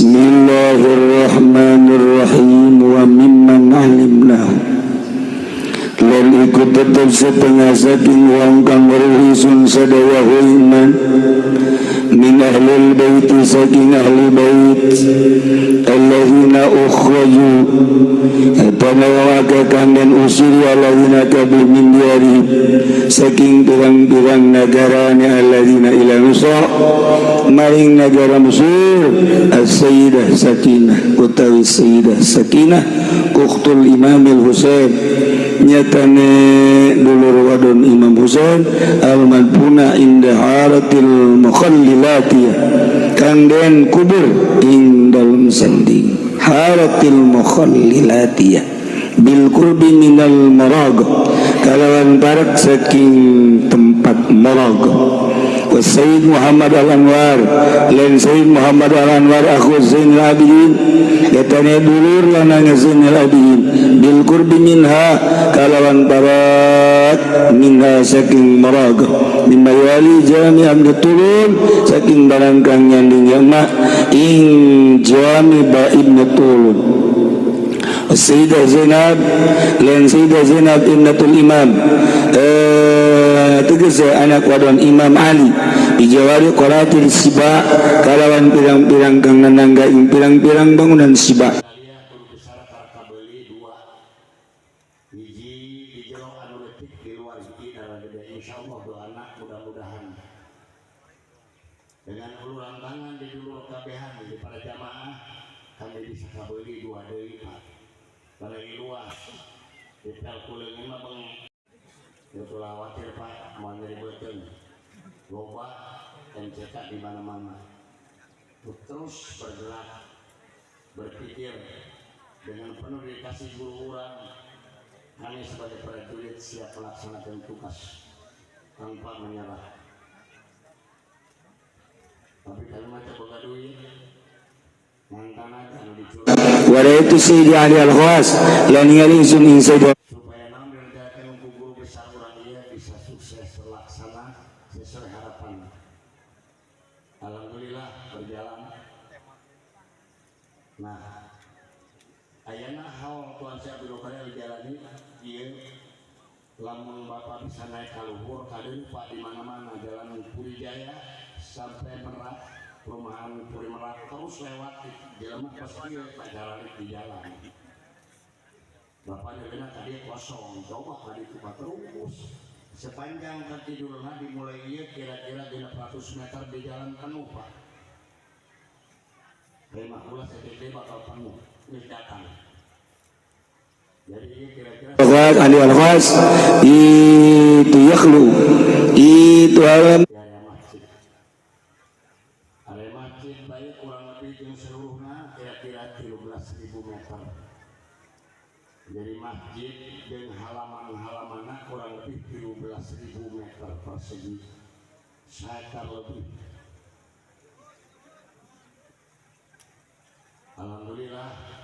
Bismillahirrahmanirrahim. Wa mimman alimnahu lan ikut tetap setengah saking wong kang ruhisun sadawahu iman min ahlil bait saking ahli bait alladzina ukhraju tanawaka kandan usiri alladzina kabu min diari saking pirang-pirang nagaranya alladzina ila Mesir maring negara Mesir as-sayyidah Sakinah utawi sayyidah Sakinah ukhtul Imamil Husain nyatane dulur wadon Imam Husain al-madfuna inda haratil mukhallilatiyah kang den kubur ing dalem sanding haratil mukhallilatiyah bil qurbi minal marag kalawan barak saking tempat marag. Wa Sayyid Muhammad Al-Anwar lan Sayyid Muhammad Al-Anwar akhu Zainal Abidin yatane dulur lanang Zainal Abidin bil qurbi minha kalawan barak minha saking marag mimma yali jami Abdul saking barang kang nyanding yama ing jami ba Ibnu Tulun. Sayyidah Zainab lan Sayyidah Zainab ibnatul Imam tegese anak wadon Imam Ali bijawari qolatil siba kalawan pirang-pirang kang nanangga ing pirang-pirang bangunan siba. Insyaallah doa anak mudah-mudahan dengan uluran tangan di dulu kabehan di para jamaah kami bisa kabeli dua deui Pak. Balai luas detail kuleung mah bang itu khawatir Pak mau nyeribeutkeun loba MCK di mana-mana terus bergerak berpikir dengan penuh dedikasi guru urang kami sebagai prajurit siap melaksanakan tugas tanpa menyerah. Tapi kalimatnya boga duit mantana anu dicuri Wala itu Sayyidi Ali Al-Khawas lan ningali sun ing Sayyid supaya naon diredakeun ku guru besar urang ieu bisa sukses terlaksana sesuai harapan. Alhamdulillah berjalan. Nah, ayeuna haul tuan saya Abdul Qadir dijalani ieu lamun Bapak bisa naik ka luhur kadeun Pak di mana-mana jalan Puri Jaya sampai Merak perumahan Puri Merak terus lewat jelema pasti Pak jalan di jalan. Bapak nyebutna tadi kosong, coba tadi itu Pak terus sepanjang kaki duluna dimulai ieu kira-kira 100 meter di jalan penuh Pak. 50 cm bakal penuh ini datang. Jadi ini kira-kira Ali Al-Khawas itu yakhlu itu alam area masjid baik kurang lebih yang seluruhnya kira-kira 13.000 meter. Jadi masjid dan halaman-halamannya kurang lebih 13.000 meter persegi, sekitar lebih. Alhamdulillah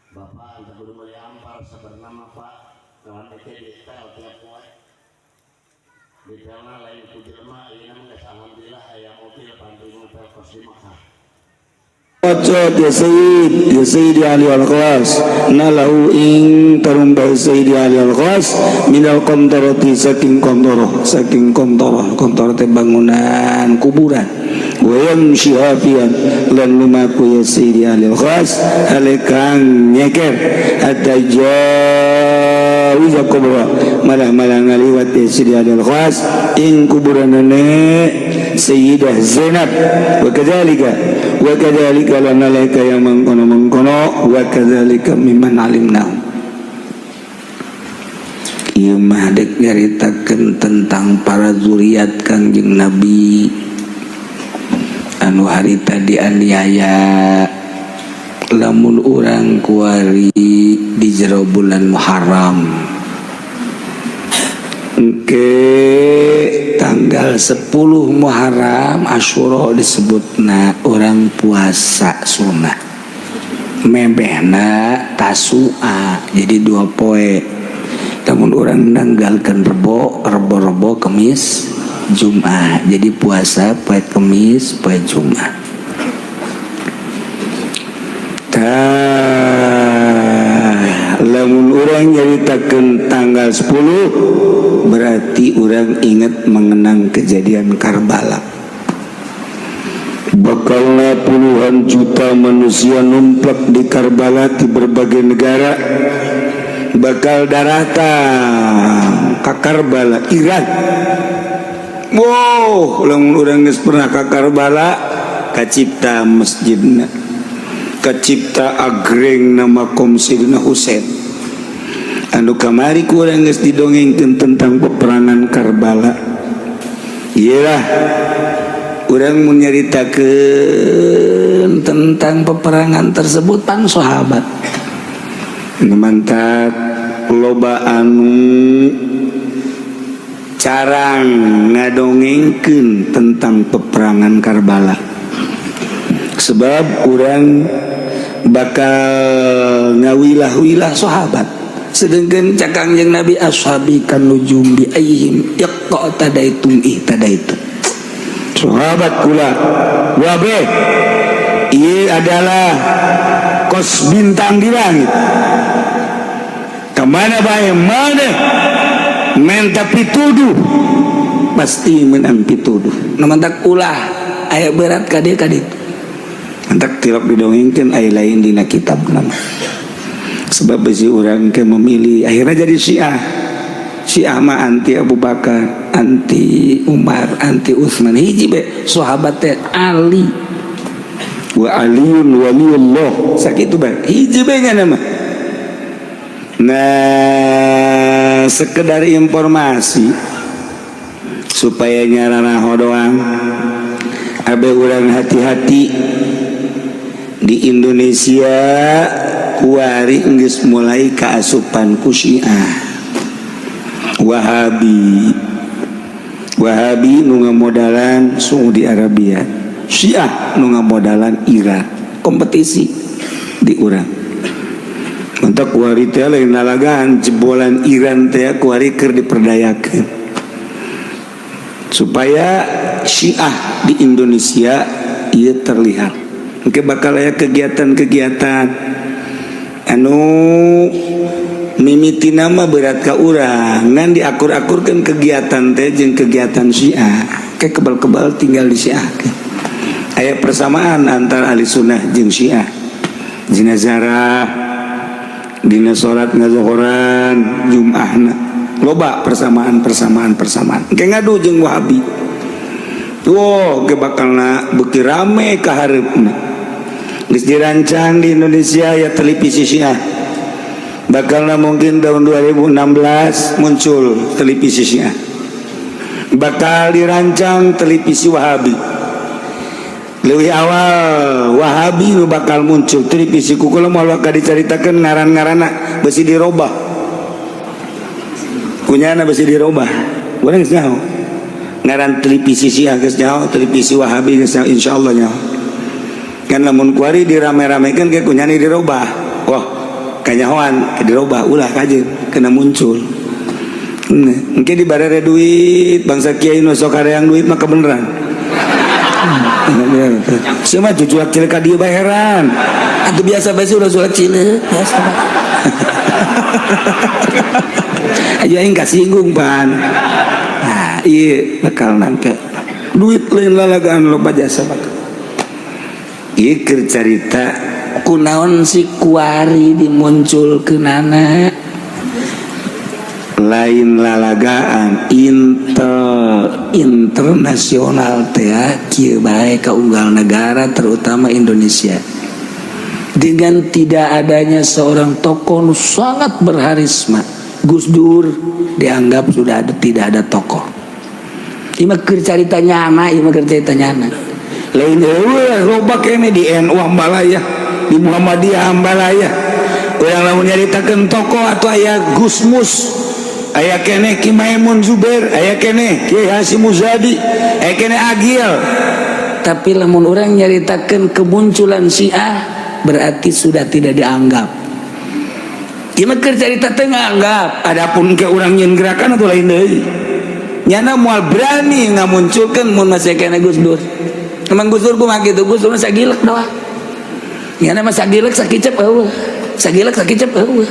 Bapak anta kudu meuli ampar sabernama Pak dalam itu detail tiap poe. Detailna lain ku jelema ieu mah geus alhamdulillah aya mobil bantu mobil kos di Makkah. Wajat ya Sayyidi Ali Al-Khawas nalahu ing tarumbah Sayyidi Ali Al-Khawas minal qamtarati saking qamtarah teh bangunan kuburan wayam syihafian lan lumaku ya Sayyidi Ali Al-Khawas halekang nyeker atajawiza kubra malah ngaliwat ya Sayyidi Ali Al-Khawas ing kuburanane Sayyidah Zainab wa kadzalika lanalaika yang mengkono wa kadzalika mimman alimnahu. Ieu mah dek nyaritakeun tentang para zuriat Kangjeng Nabi anu harita dianiaya lamun urang kuari di jero bulan Muharram tanggal 10 Muharram Asyura disebutna orang puasa sunnah mebehna tasua jadi 2 poe namun orang nanggalkan rebo Kemis Jumat jadi puasa poe Kemis poe Jumat orang nyaritakeun tanggal 10 berarti orang ingat mengenang kejadian Karbala. Bakalna puluhan juta manusia numplak di Karbala di berbagai negara, bakal daratan ke Karbala Iran. Wow, ulang orang geus pernah ke Karbala, kacipta masjidna, kacipta agreng nama Sidina Husain. Anu kamari ku urang geus didongengkeun tentang peperangan Karbala. Iyalah, urang mun nyaritakeun tentang peperangan tersebut pan sahabat. Mantap loba anu carang ngadongengkeun tentang peperangan Karbala. Sebab urang bakal ngawilah-wilah sahabat. Sedangkan cakang yang Nabi ashabi kan nujum bi ayyihim yaqta tadaitum ihtadaitum. Sahabat kula wabe ieu adalah kos bintang di langit. Kemana bae mana menta pituduh pasti menang pituduh. Namantak ulah aya berat ka dieu ka ditu. Antak tilok didongengkeun aya lain dina kitab nama. Sebab bisi urang ke memilih akhirnya jadi Syiah. Syiah mah anti Abu Bakar, anti Umar, anti Utsman. Hiji be sahabat teh Ali. Wa aliyun waliyullah. Sakitu bae. Hiji be nya mah. Nah, sekedar informasi supaya nyarana doang. Abe urang hati-hati di Indonesia kuari geus mulai kaasupan ku Syiah. Wahabi nu ngamodalan Saudi Arabia, Syiah nu ngamodalan Irak. Kompetisi di urang. Untuk kuari teh lain nalagaan jebolan Iran teh kuari keur diperdayakeun. Supaya Syiah di Indonesia ieu terlihat. Engke bakal aya kegiatan-kegiatan anu mimiti nama berat ka urang ngan diakur-akurkeun kegiatan teh jeung kegiatan Syiah. Ke kebal-kebal tinggal di Syiah. Aya persamaan antara ahli sunnah jeung Syiah. Dina zarah, dina salat ngazohoran, Jum'ahna. Loba persamaan. Engke ngadu jeung Wahabi. Wow, ge bakalna beuki rame ka hareupna. Geus dirancang di Indonesia ya televisi Syiah. Bakalna mungkin tahun 2016 muncul televisi Syiah. Bakal dirancang televisi Wahabi. Leuwih awal Wahabi nu bakal muncul televisi kukula moal ka dicaritakeun ngaran-ngaranna beusi dirobah. Kunyana beusi dirobah. Urang geus nyaho. Ngaran televisi Syiah geus nyaho, televisi Wahabi geus insyaallah nyaho. Kan lamun kuari dirame-ramekeun ke kunyana dirobah. Wah, kanyahoan dirobah ulah kajeun kena muncul. Engke dibarere duit bangsa kiai nu sok kareang duit mah kebeneran. Semua jujuak cilik ka dieu baheran. Atuh biasa bae udah jujuak cilik, biasa. Ayo aing kasinggung pan. Nah, ieu bakal nangke duit lain lalagaan loba jasa bakal. Ieu cerita kunaon si kuari dimunculkeunana lain lalagaan internasional teh kieu bae ka unggal negara terutama Indonesia. Dengan tidak adanya seorang tokoh sangat berharisma, Gus Dur dianggap sudah tidak ada tokoh. Ieu mah keur carita nyana, ieu mah keur carita nyana. Lain eueuh loba kene di NU Hambalaya, di Muhammadiyah Hambalaya. Urang lamun nyaritakeun tokoh atuh aya Gusmus, aya kene Ki Maimun Zubair, aya kene Kiai Hasyim Muzadi, aya kene Agil. Tapi lamun urang nyaritakeun kemunculan Syiah berarti sudah tidak dianggap. Ieu mah keur carita teu nganggap. Adapun ke urang nyeun gerakan atuh lain deui. Nyana moal berani ngamunculkeun mun masih kene Gus Dur. Emang Gus Dur kumaha kitu, Gus Dur sagilek doang. Nyana mah sagilek sakicep eueuh. Sagilek sakicep eueuh.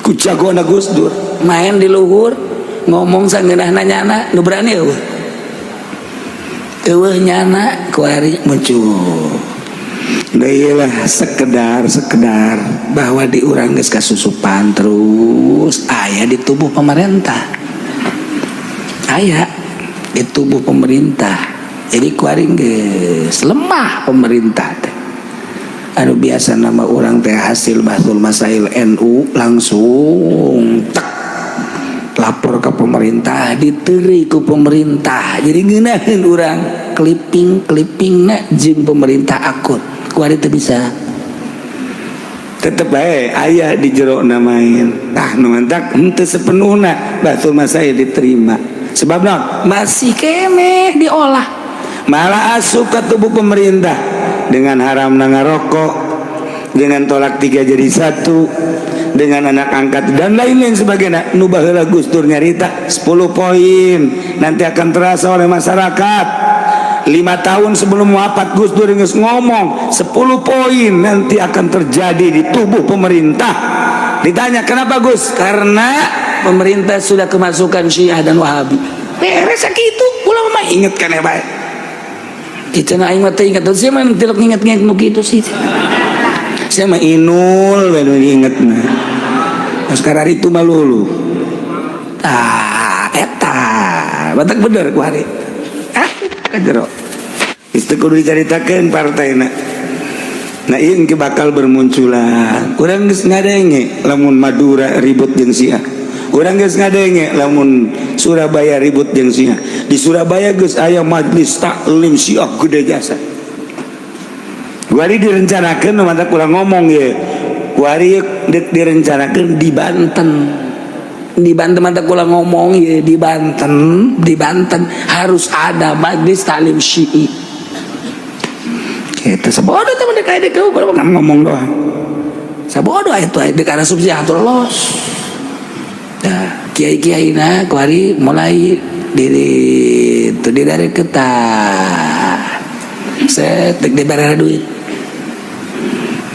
Ku ku jagona Gus Dur main di luhur ngomong sangeunahna nyana nu berani eueuh nyana kuari muncul. Gailah sekedar bahwa di urang geus kasusupan terus aya di tubuh pemerintah. Aya di tubuh pemerintah. Jadi kuari geus lemah pemerintah teh. Anu biasa nama orang teh hasil bahsul masail NU langsung tek lapor ke pemerintah, diteri ku pemerintah. Jadi ngeunaheun urang clippingna jeung pemerintah akut. Kuari teh bisa tetep bae aya di jero namain. Tah nu mantak henteu sepenuhna bahsul masail diterima. Sebab naon? Masih keneh diolah. Malah asup ke tubuh pemerintah dengan haram ngarokok, dengan tolak 3 jadi 1, dengan anak angkat dan lain-lain sebagainya. Nu baheula Gus Dur nyarita 10 poin nanti akan terasa oleh masyarakat. 5 tahun sebelum wafat Gus Dur geus ngomong 10 poin nanti akan terjadi di tubuh pemerintah. Ditanya kenapa Gus? Karena pemerintah sudah kemasukan Syiah dan Wahabi. Beres sakitu, ulah mah ingetkan ya bae. Kita na aing mah teh ingat sih mah tilok nginget-nginget nu kitu sih. Saya mah inul bae nu ingetna. Sekarang itu malulu. Eta batak bener ku hari. Kajero. Itu kudu dicaritakeun partaina. Nah ieu engke bakal bermunculan. Urang geus ngadenge lamun Madura ribut jeung Syiah. Urang geus ngadenge lamun Surabaya ribut jeung Syiah. Di Surabaya geus aya majelis taklim Syiah gede jasa. Kuari direncanakeun mantap urang ngomong ye. Kuari direncanakeun di Banten. Di Banten mantap kula ngomong ya, di Banten harus ada majelis taklim Syi'i. Kita sebodoh teman dekat itu kalau ngomong doang. Sebodoh itu di karena subsidiatur los. Nah, kiai-kiai na kuari mulai dari kita. Saya tek di barang duit.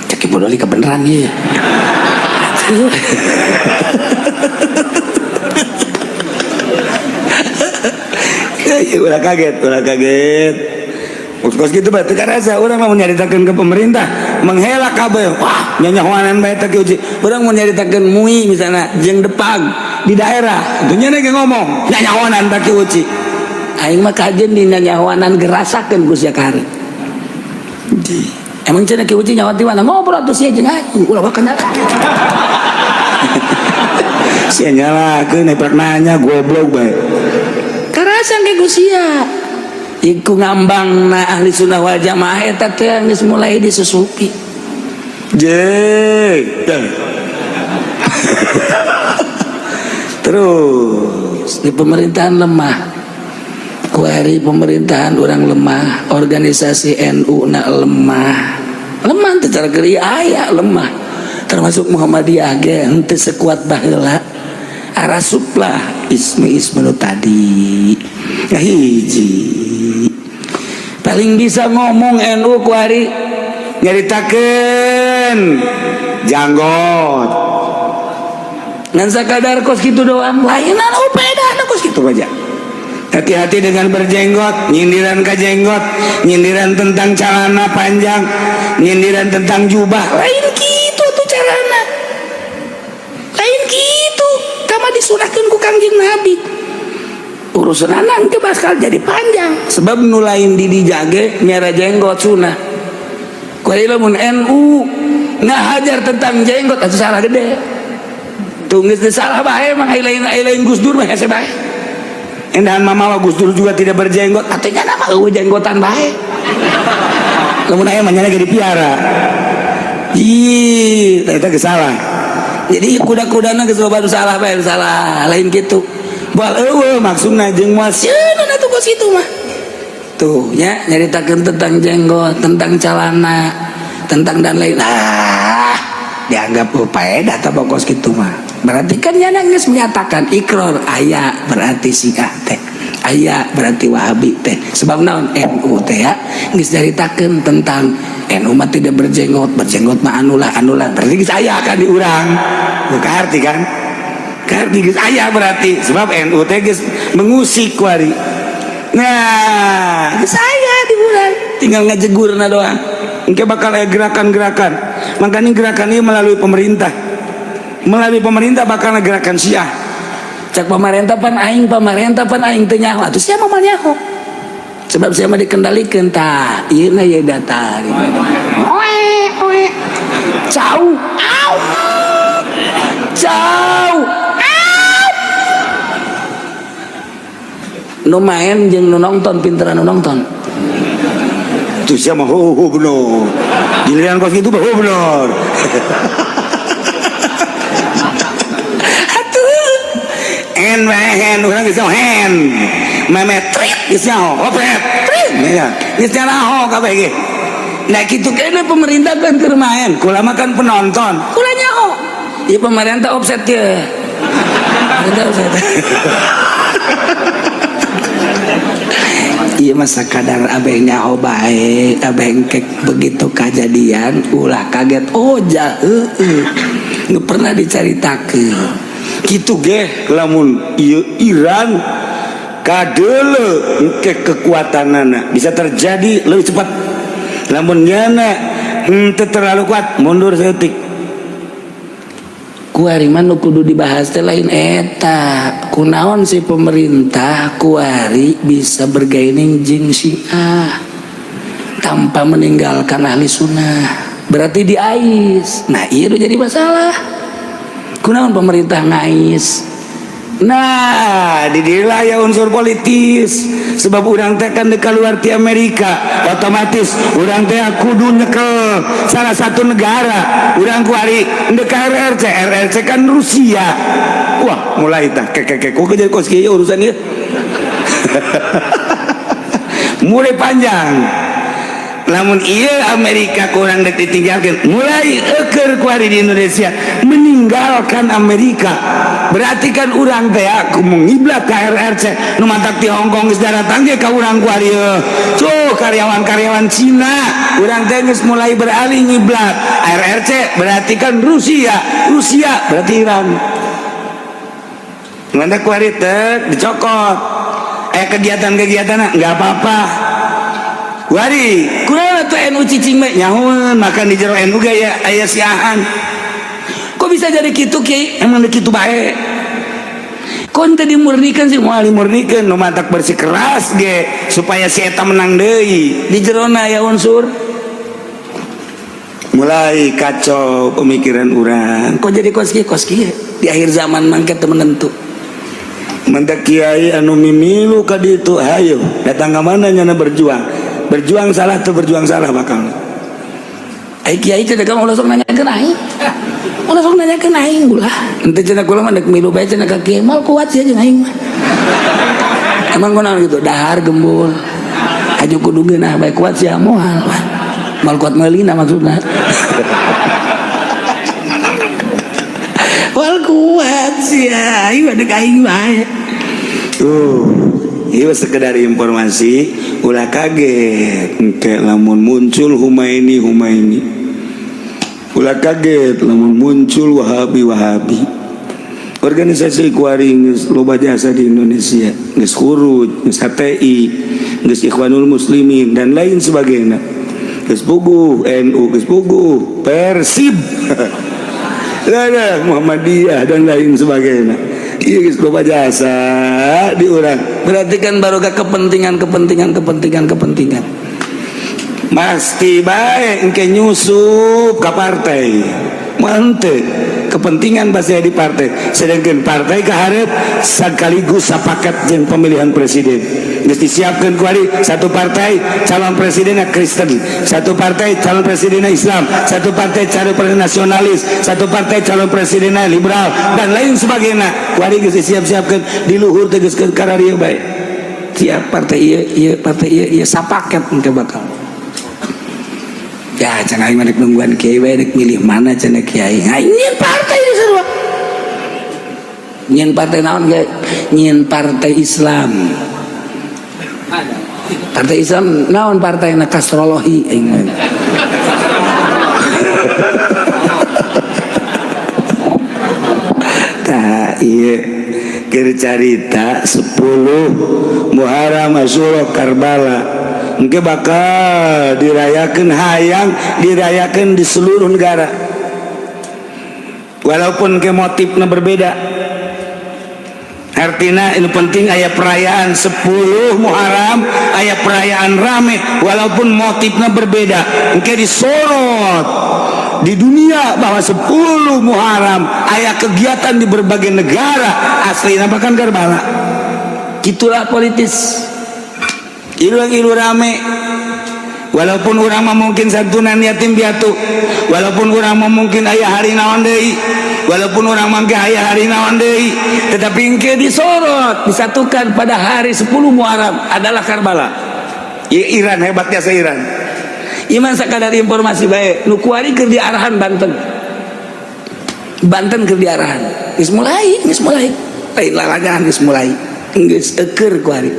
Cek bodoh li kebenaran ya. Udah kaget. Kos gitu berarti karasa orang mau nyaritakeun ke pemerintah menghela kabel. Wah, nyanyahoanan bae teh uji. Urang mau nyaritakeun MUI misalnya jeung Depag di daerah. Itu nya ge ngomong, nyanyahoanan teh uji. Aing mah kajen di nyanyahoanan gerasakeun Gus Yakari. Emang cenah ki uji nyawa di mana? Ngobrol atuh sia jeung aing. Ulah bakal sia nyalakeun neprak nanya goblok bae. Karasan ge Gus sia. Iku ngambang na ahli sunnah wal jamaah eta teh geus mulai disusupi. Terus di pemerintahan lemah. Kuari pemerintahan orang lemah, organisasi NU na lemah. Lemah teh cara geulieu aya lemah. Termasuk Muhammadiyah ge henteu sekuat baheula. Arasuplah isme-isme nu tadi. Ya hiji. Paling bisa ngomong NU kuari nyaritakeun janggot. Ngan sakadar kos kitu doang, lainna upedana kos kitu aja. Hati-hati dengan berjenggot, nyindiran ka jenggot, nyindiran tentang celana panjang, nyindiran tentang jubah. Lain kitu tuh carana. Lain kitu, kama disunahkeun ku Kangjeng Nabi. Urusan anak itu bakal jadi panjang sebab nulain di dijage nyara jenggot sunah. Kuari lamun NU ngahajar tentang jenggot itu salah gede. Tunggu salah bae mah lain Gus Dur mah hese bae. Endahan mama Gus Dur juga tidak berjenggot, artinya nama eueuh jenggotan bae. Lamun aya mah nya ge dipiara. Ih, eta ge salah. Jadi kuda-kudana geus loba salah bae salah, lain kitu. Bal eueuh maksudna jeung moal sieun atuh kos kitu mah. Tuh nya nyaritakeun tentang jenggot, tentang celana, tentang dan lain. Dianggap faedah tah kos kitu mah. Berarti kan nya geus menyatakan ikrar aya berarti Syiah teh aya berarti Wahabi teh sebab naon NU teh ya geus caritakeun tentang NU mah tidak berjenggot mah anulah berarti geus aya kan di urang teu kaarti kan karti geus aya berarti sebab NU teh geus mengusik kuari nah geus aya di urang tinggal ngajegurna doang engke bakal aya gerakan-gerakan makanya gerakan ini melalui pemerintah bakal gerakan Syiah cak pemerintah pan aing teu nyaho atuh sia mah nyaho sebab saya mah dikendalikeun tah ieu na ye data jauh nu main jeung nu nonton pinteran nu nonton tuh sia mah bener giliran kos gitu bener hen urang geus hen memetrit geus nyaho opret trit ya geus nyaho kabeh ge nah kitu kene pemerintah kan keur main kula mah kan penonton kula nyaho ieu pemerintah offset teh iya mah sakadar abeh nyaho bae abeh engkek begitu kejadian ulah kaget oh nu pernah dicaritakeun kitu ge lamun ieu Iran kadeule engke kekuatanana bisa terjadi leuwih cepat lamun nyana teu terlalu kuat mundur saeutik kuari mah nu kudu dibahas teh lain eta kunaon si pemerintah kuari bisa bergaining jeung Syiah tanpa meninggalkan ahli sunnah berarti diais nah ieu jadi masalah kunaon pemerintah ngais nah di dilah ya unsur politis sebab urang teh kan keluar ti Amerika otomatis urang teh kudu nyekel salah satu negara urang kuari ndek RRC kan Rusia wah mulai tah kek kok jadi kos kieu urusan ieu mulai panjang lamun ieu Amerika kurang dek ditinggalkan mulai eker kuari di Indonesia meninggalkan Amerika berarti kan urang teh aku mengiblat ka RRC nu mantak ti Hongkong geus datang ge ka urang kuari tuh karyawan-karyawan Cina urang teh geus mulai beralih ngiblat RRC berarti kan Rusia berarti Iran mantak kuari teh dicokot kegiatan-kegiatan enggak apa-apa wari kunaon atuh NU cicing mah nyahoan makan di jero NU ge aya siahan kok bisa jadi kitu Ki emang kitu bae kon teh dimurnikeun sih moal dimurnikeun nu mantak bersikeras ge supaya si eta menang deui di jerona aya unsur mulai kacau pemikiran urang kok jadi kos kieu di akhir zaman mangke teu menentu mentek kiai anu mimilu ka ditu hayu datang ka mana nyana berjuang salah tuh berjuang salah bakal kiai teh dagang ulah sok nanyakeun aing ulah henteu cenah kula mah dek milu bae cenah ka kiai mal kuat sih jeung aing mah emang kunaon gitu dahar gembul aju kudu geunah bae kuat sia moal mal kuat meulina maksudna wal kuat sia ieu dek aing bae Iya sekedar informasi ulah kaget engke lamun muncul Humaini ulah kaget lamun muncul Wahabi organisasi kuari geus loba jasa di Indonesia geus Khuruj geus HTI geus Ikhwanul Muslimin dan lain sebagainya geus puguh NU geus puguh Persib Muhammadiyah dan lain sebagainya iya guys loba jasa di urang berarti kan baru ke kepentingan pasti baik engke nyusup ke partai mantep kepentingan pasti di partai sedangkan partai keharap sekaligus sepakat jeung pemilihan presiden geus disiapkeun kuari satu partai calon presidennya Kristen satu partai calon presidennya Islam satu partai calon presiden nasionalis satu partai calon presidennya liberal dan lain sebagainya kuari geus disiap-siapkeun di luhur teh geus kararieu bae siap partai ieu sapaket engke bakal ya cenah aing rek nungguan kiai bae rek milih mana cenah kiai nyin partai di sarua nyin partai naon ge nyin partai Islam Partai Islam naon partai kastrologi tah iya keur carita 10 Muharram Asyura Karbala engke bakal dirayakeun hayang dirayakeun di seluruh negara walaupun ke motifnya berbeda. Artinya ini penting aya perayaan 10 Muharram, aya perayaan rame walaupun motifnya berbeda. Engke disorot di dunia bahwa 10 Muharram aya kegiatan di berbagai negara aslinya bahkan Karbala. Itulah politis. Ilu rame. Walaupun orang mungkin santunan yatim piatu, walaupun orang mungkin aya hari naon deui, walaupun orang mangke aya hari naon deui, tetapi engke disorot, disatukan pada hari 10 Muharram adalah Karbala. Iran hebatnya se-Iran. Iman sakadar informasi bae, nu kuari keur diarahan Banten. Banten keur diarahan. Geus mulai. Lain lalagaan geus mulai. Geus eukeur kuari.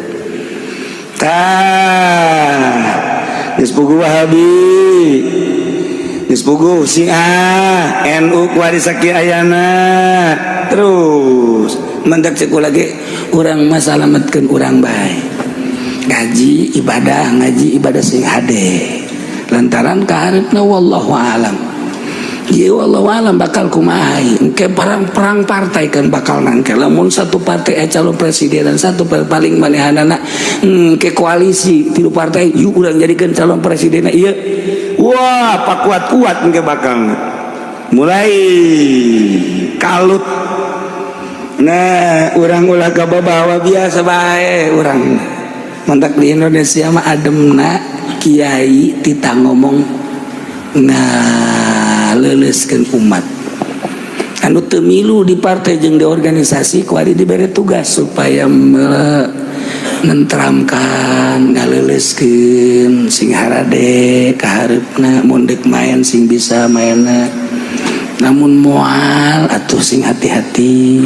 Dispugu Wahabi, dispugu Syiah, NU kuari saki ayana. Terus mendak ceku lagi urang masalametkeun urang bae. Ngaji ibadah sing hade. Lantaran kaharepna wallahu alam. Ieu wallahu alam bakal kumaha engke perang partai kan bakal nangke lamun satu partai calon presiden dan satu paling manehanana ke koalisi tilu partai yuk urang jadikeun calon presiden ieu wah pak kuat engke bakal mulai kalut. Nah urang ulah kababawa biasa bae urang mantak di Indonesia mah ademna kiai tita ngomong leleskeun umat anu teu milu di partai jeung di organisasi kuari dibere tugas supaya menentramkan ngaleleskeun sing harade kahareupna mun deuk main sing bisa mainna namun moal atuh sing hati-hati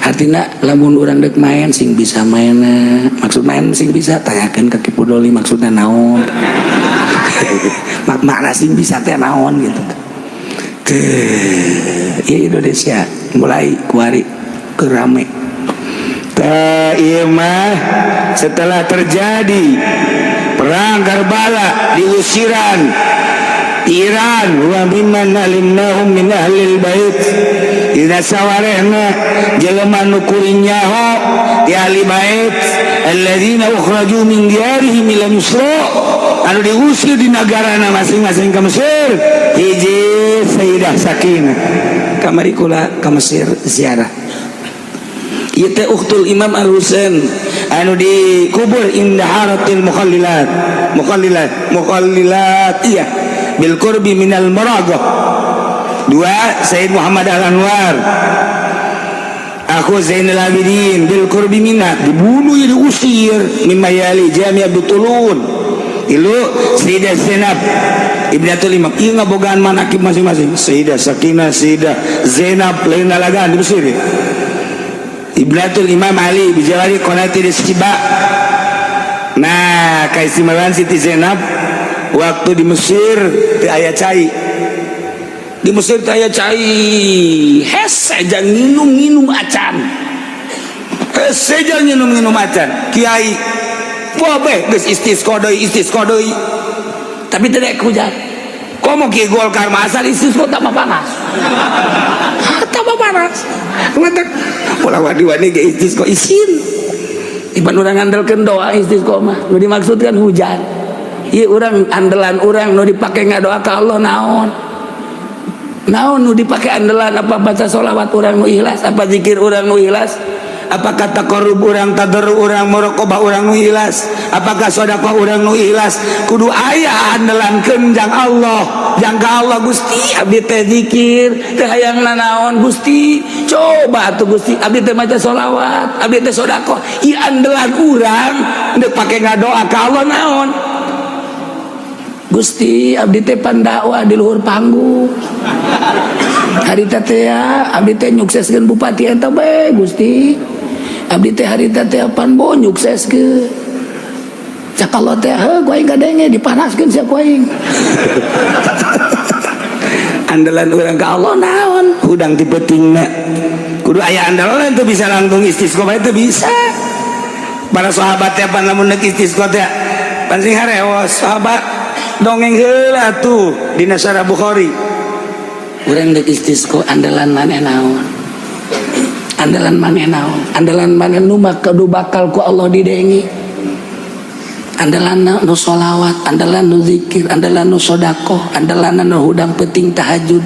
artina lamun urang deuk main sing bisa mainna maksud main sing bisa tanyakeun ka Kipu Doli maksudna naon makna sing bisa teh naon gitu. Ya Indonesia mulai kuari kerame. Mah setelah terjadi perang Karbala di usiran Iran wa mimman alimnahum min ahlil bait idza sawarehna jelema nu kuring nyaho di ahli bait alladzina ukhraju min diyarihim ila Misra anu diusir di negarana masing-masing ke Mesir hiji Sayyidah Sakinah kamari kula ke Mesir ziarah ieu teh ukhtul Imam Al-Husain anu dikubur indah haratil mukhallilat iya bil qurbi minal maragah. Dua Sayyid Muhammad Al-Anwar aku Zainal Abidin bil qurbi minna dibunuh diusir mimayali Jami' Abdul ilu Sayyidah Zainab Ibnatul Imam ieu ngabogaan manaqib masing-masing Sayyidah Sakinah Sayyidah Zainab lain lalagaan di Mesir Ibnatul Imam Ali bijawari qonati Rizqiba. Nah keistimewaan Siti Zainab waktu di Mesir teu aya cai di Mesir teu aya cai hese jang nginum acan hese jang nginum acan kiai bobe geus istisqa deui tapi teu daek hujan komo kieu Golkar mah asal istisqa tambah panas ngatak ulah wadi-wadi ge istisqa isin iban urang ngandelkeun doa istisqa mah nu dimaksudkan hujan. Iya orang andalan orang nu dipake ngadoa ka Allah naon nu dipake andalan apa baca sholawat orang nu ikhlas apa zikir orang nu ikhlas apakah taqarrub orang tadarru orang muraqabah orang nu ikhlas apakah sedekah orang nu ikhlas kudu aya andalankeun jang Allah jang ka Allah Gusti abdi teh zikir teh hayang naon Gusti coba atuh Gusti abdi teh maca sholawat abdi teh sedekah ieu andalan urang deuk pake ngadoa ka Allah naon Gusti abdi teh pandakwah di luhur panggung harita teh abdi teh nyukseskeun bupati eta bae Gusti abdi teh harita teh panbo nyukseskeun cak Allah teh ku aing gadenge dipanaskeun sia ku aing. Andalan urang ka Allah naon? Hudang ti peutingna. Kudu aya andalan teu bisa langsung istisqa bae teu bisa. Para sahabat teh pan lamun neuk istisqa teh pan sing hareos sahabat dongeng heula atuh dina Sahih Bukhari. Urang neuk istisqa andalan maneh naon? Andalan maneh naon? Andalan maneh nu kudu bakal ku Allah didengi. Andalan nu sholawat, andalan nu zikir, andalan nu sedekah, andalan nu hudang penting tahajud,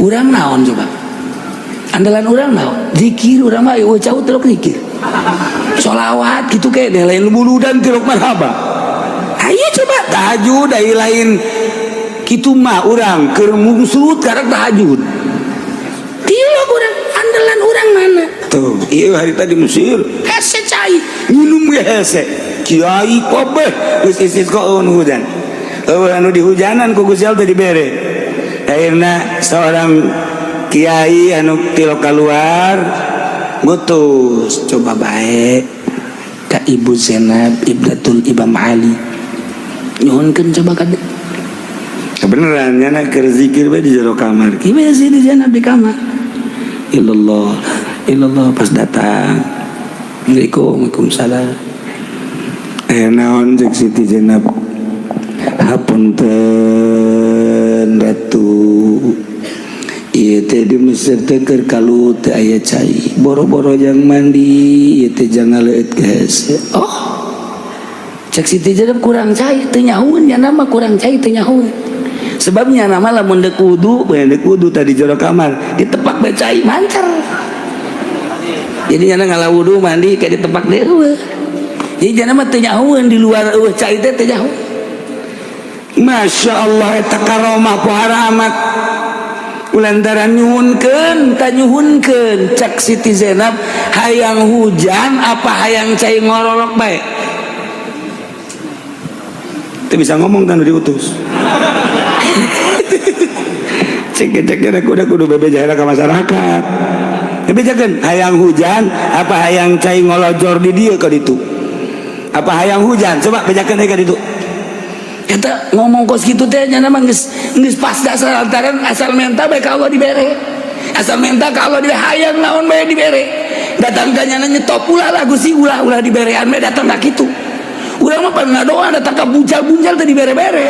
urang naon coba? Andalan urang naon? Zikir urang mah eueuh caut terus zikir. Sholawat gitu kayak deh lain buludan tilok marhaba. Ayo coba tahajud dari lain gitu mah urang keur mungsulut karek tahajud. Tilok urang andalan urang mana? Tuh, iya hari tadi Mesir. Hese cai, minum ge hese. Kiai pobeh geus istisqa hujan. Anu dihujanan ku Gusti Allah teh dibere. Akhirna seorang kiai anu tilok keluar ngutus coba baik ka Ibu Zainab Ibnatul Imam Ali nyuhunkeun coba ka kebenaran nyana keur zikir bae di jero kamar kieu sih di Zainab di kamar illallah illallah pas datang Waalaikumsalam naon cek Siti Zainab hapunten ratu ieu teh di Mesir teh keur kalut teh aya cai boro-boro jang mandi ieu teh jang ngaleut geus oh cek Siti Zainab kurang cai teu nyahoeun nya nama kurang cai teu nyahoeun sebabnya nama lamun deuk wudu tadi jero kamar ditepak bae cai mancer jadi nya ngala wudu mandi ka ditepak deui eueuh jadi nya mah teu nyahoeun di luar eueuh cai teh teu nyahoeun Masya Allah eta karomah pohara amat ulantaran nyuhunkeun tanyuhunkeun cek Siti Zainab hayang hujan apa hayang cai ngororok bae teu bisa ngomong kan diutus cek kudu bebejaheula ka masyarakat bebejakeun hayang hujan apa hayang cai ngolojor di dieu ka ditu apa hayang hujan coba bejakeun ka ditu kita ngomong kos gitu teh nya mah geus pas dasar lantaran asal menta bae ka Allah dibere asal menta ka Allah dibere hayang naon bae dibere datang ka nya nyetop ulah lah Gusti ulah diberean bae datang ka kitu urang mah pan ngadoa datang ka buncal-buncal teh dibere-bere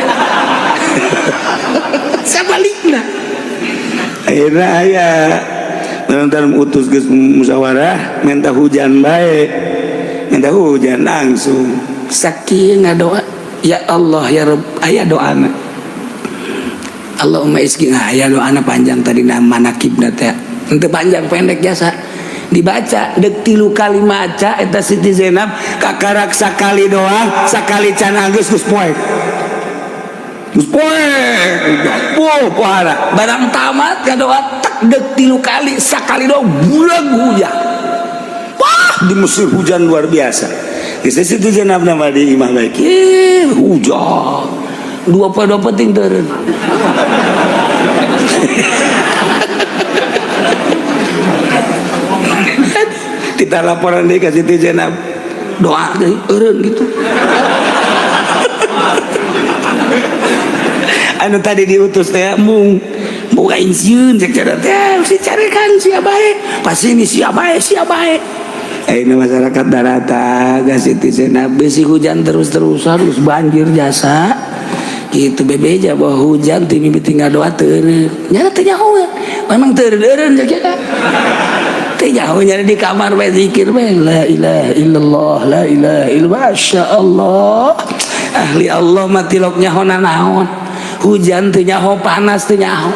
sabalikna akhirna aya lantaran utus geus musyawarah menta hujan bae menta hujan langsung sakieu ngadoa ya Allah ya Rabb aya doana Allahumma isqi aya doana panjang tadi nama manakibna teh henteu panjang pendek jasa dibaca deuk 3 kali maca eta Siti Zainab kakarak sakali doang sakali can geus poe pohara barang tamat ka doa tak deuk 3 kali sakali doang bulan hujan wah di Mesir hujan luar biasa. Kisah Siti Zainab nama di imah baik hujan 2 penting turun kita laporan deh ke Siti Zainab doa deh turun gitu anu tadi diutus teh mung boga insieun cek cara teh si carikan sia bae pas ini sia bae ini masyarakat darata gak Siti Zainab besi hujan terus-terusan terus banjir jasa gitu bebeja bahwa hujan timimi tinggal doa teureun nyana teu nyahoeun memang teureun jaga teu nyahoeun nyana di kamar bae zikir bae la ilaha illallah la ilaha illallah masyaallah ahli Allah mah tilok nyahona naon hujan teu nyaho panas teu nyaho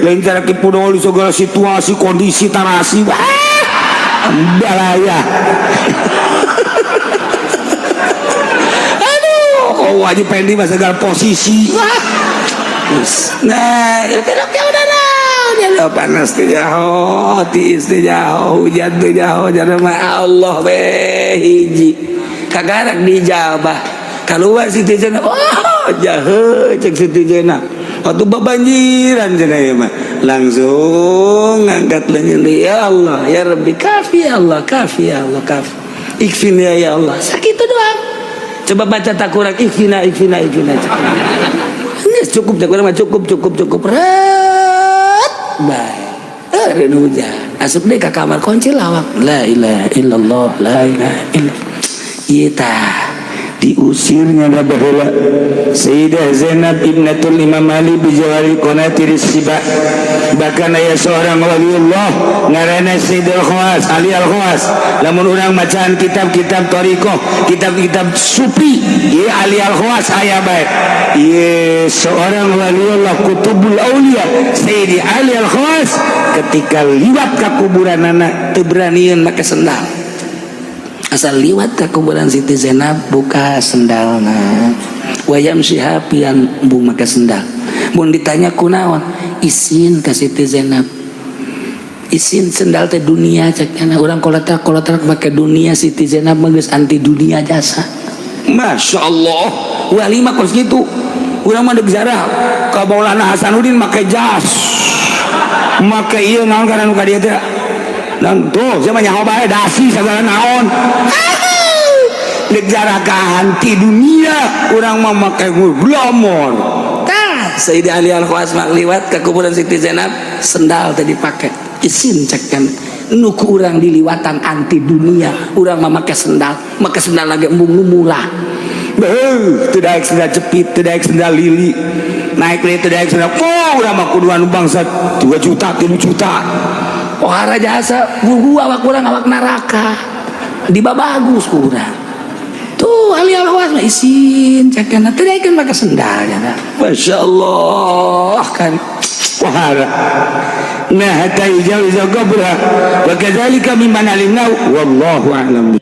lain cara kipudoli segala situasi kondisi tarasi balaya aduh wajib pendi mah segala posisi nah tiloknya udah naon panas teh jauh tiis teh jauh hujan teh jauh jadi mah Allah be hiji kagarak dijabah keluar Siti Zainab oh jahe cek Siti Zainab waktu babanjiran cenah ya mah langsung ngangkat lengan ya Allah ya Rabbi kafi ya Allah kafi ikfin ya Allah sakitu doang Coba baca tak kurang ikfina. Nges cukup tak kurang mah cukup. Ret. Baik. Renu hujan. Asup deh ke kamar kunci lawak. La ilaha illallah, la ilaha illallah. Iya diusirnya bahwa Sayyidah Zainab ibnatul Imam Ali bijawari qanatir sibah. Bahkan aya seorang waliullah ngaranna Sayyidul Khawas Ali Al-Khawas. Lamun urang macaan kitab-kitab thariqah, kitab-kitab sufi, ieu Ali Al-Khawas aya bae. Ieu seorang waliullah kutubul auliya Sayyidi Ali Al-Khawas ketika liwat ka kuburanana teu beranian make sendal. Asal liwat ke kuburan Siti Zainab buka sendalna wayam sihapian embung make sendal. Mun ditanya kunaon isin ka Siti Zainab, isin sendal teh dunia cek anak urang kolatak make dunia. Siti Zainab mah geus anti dunia jasa. Masya Allah wali mah kos gitu. Urang mah deuk zarah ka Maulana Hasanuddin make jas, make ieu naon kana nu ka dieu teh. Dan tuh siapa nyaho bae dasi segala naon negara ganti dunia orang mah make glamor. Tah Sayyidi Ali Al-Khawas mak liwat ke kuburan Siti Zainab sendal tadi dipake isin cek kan nu ku urang diliwatan anti dunia urang mah make sendal lagi embung mula teu daek sendal jepit teu daek sendal lili naik deui teu daek sendal urang mah kuduan bangsa 2 juta 3 juta. Pohara jasa guru awak kurang awak neraka dibabagus kurang tuh Ali Al-Khawas mah isin cekana teu daekeun make sendal ya. Masya Allah kan pohara nah hatta ijau gabra wa kadzalika mimman alimna wallahu a'lam.